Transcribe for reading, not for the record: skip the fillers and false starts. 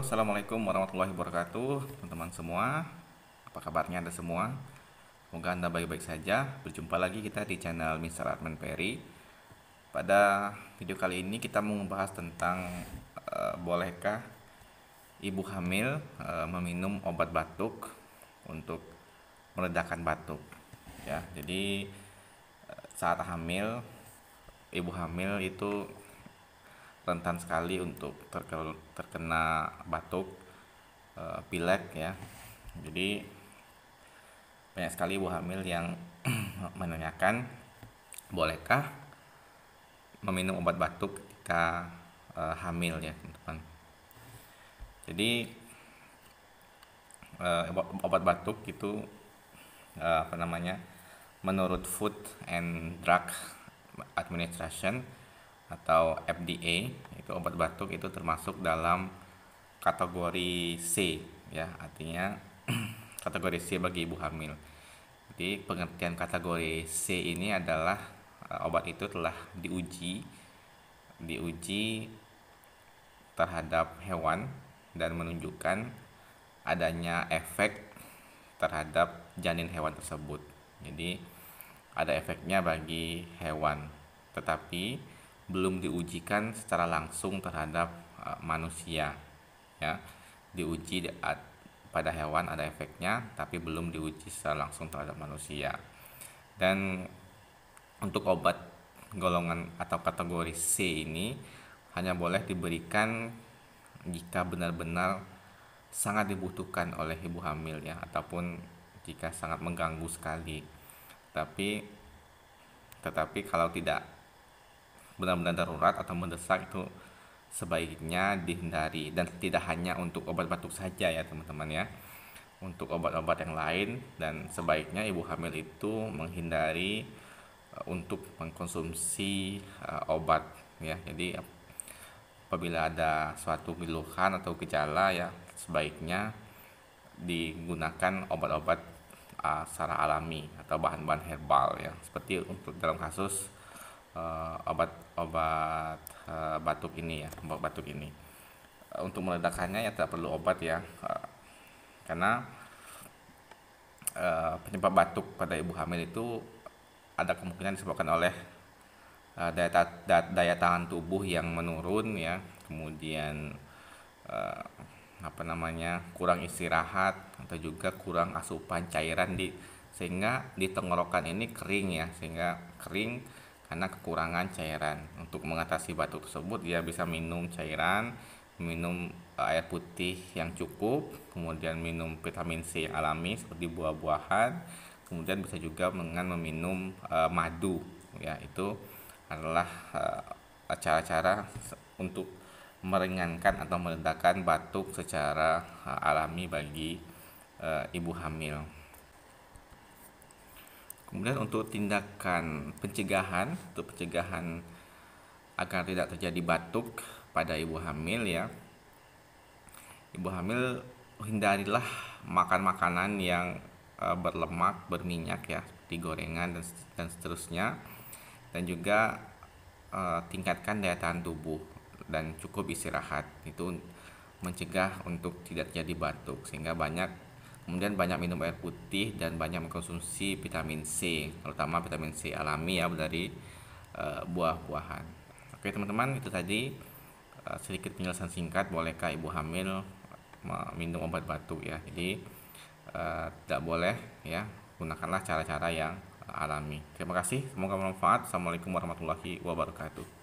Assalamualaikum warahmatullahi wabarakatuh, teman-teman semua. Apa kabarnya Anda semua? Semoga Anda baik-baik saja. Berjumpa lagi kita di channel Mr. Admin Perry. Pada video kali ini kita mau membahas tentang bolehkah ibu hamil meminum obat batuk untuk meredakan batuk. Ya, jadi saat hamil, ibu hamil itu rentan sekali untuk terkena batuk, pilek ya. Jadi banyak sekali ibu hamil yang menanyakan bolehkah meminum obat batuk ketika hamil ya teman-teman. Jadi obat batuk itu menurut Food and Drug Administration atau FDA, itu obat batuk itu termasuk dalam kategori C ya, artinya kategori C bagi ibu hamil. Jadi pengertian kategori C ini adalah obat itu telah diuji terhadap hewan dan menunjukkan adanya efek terhadap janin hewan tersebut. Jadi ada efeknya bagi hewan, tetapi belum diujikan secara langsung terhadap manusia ya. Diuji pada hewan ada efeknya, tapi belum diuji secara langsung terhadap manusia. Dan untuk obat golongan atau kategori C ini hanya boleh diberikan jika benar-benar sangat dibutuhkan oleh ibu hamil ya, ataupun jika sangat mengganggu sekali. Tetapi kalau tidak benar-benar darurat atau mendesak, itu sebaiknya dihindari. Dan tidak hanya untuk obat batuk saja ya teman-teman ya, untuk obat-obat yang lain, dan sebaiknya ibu hamil itu menghindari untuk mengkonsumsi obat ya. Jadi apabila ada suatu keluhan atau gejala ya, sebaiknya digunakan obat-obat secara alami atau bahan-bahan herbal ya, seperti untuk dalam kasus obat batuk ini ya, obat batuk ini. Untuk meredakannya ya tidak perlu obat ya, karena penyebab batuk pada ibu hamil itu ada kemungkinan disebabkan oleh daya tahan tubuh yang menurun ya, kemudian kurang istirahat, atau juga kurang asupan cairan sehingga di tenggorokan ini kering ya, sehingga kering karena kekurangan cairan. Untuk mengatasi batuk tersebut dia bisa minum cairan, minum air putih yang cukup, kemudian minum vitamin C yang alami seperti buah-buahan, kemudian bisa juga dengan meminum madu ya. Itu adalah cara-cara untuk meringankan atau meredakan batuk secara alami bagi ibu hamil. Kemudian untuk tindakan pencegahan, agar tidak terjadi batuk pada ibu hamil ya, ibu hamil hindarilah makan makanan yang berlemak, berminyak ya, seperti gorengan dan seterusnya. Dan juga tingkatkan daya tahan tubuh dan cukup istirahat, itu mencegah untuk tidak terjadi batuk. Kemudian banyak minum air putih dan banyak mengkonsumsi vitamin C, terutama vitamin C alami ya, dari buah-buahan. Oke teman-teman, itu tadi sedikit penjelasan singkat bolehkah ibu hamil minum obat batuk ya. Jadi tidak boleh ya, gunakanlah cara-cara yang alami. Terima kasih, semoga bermanfaat. Assalamualaikum warahmatullahi wabarakatuh.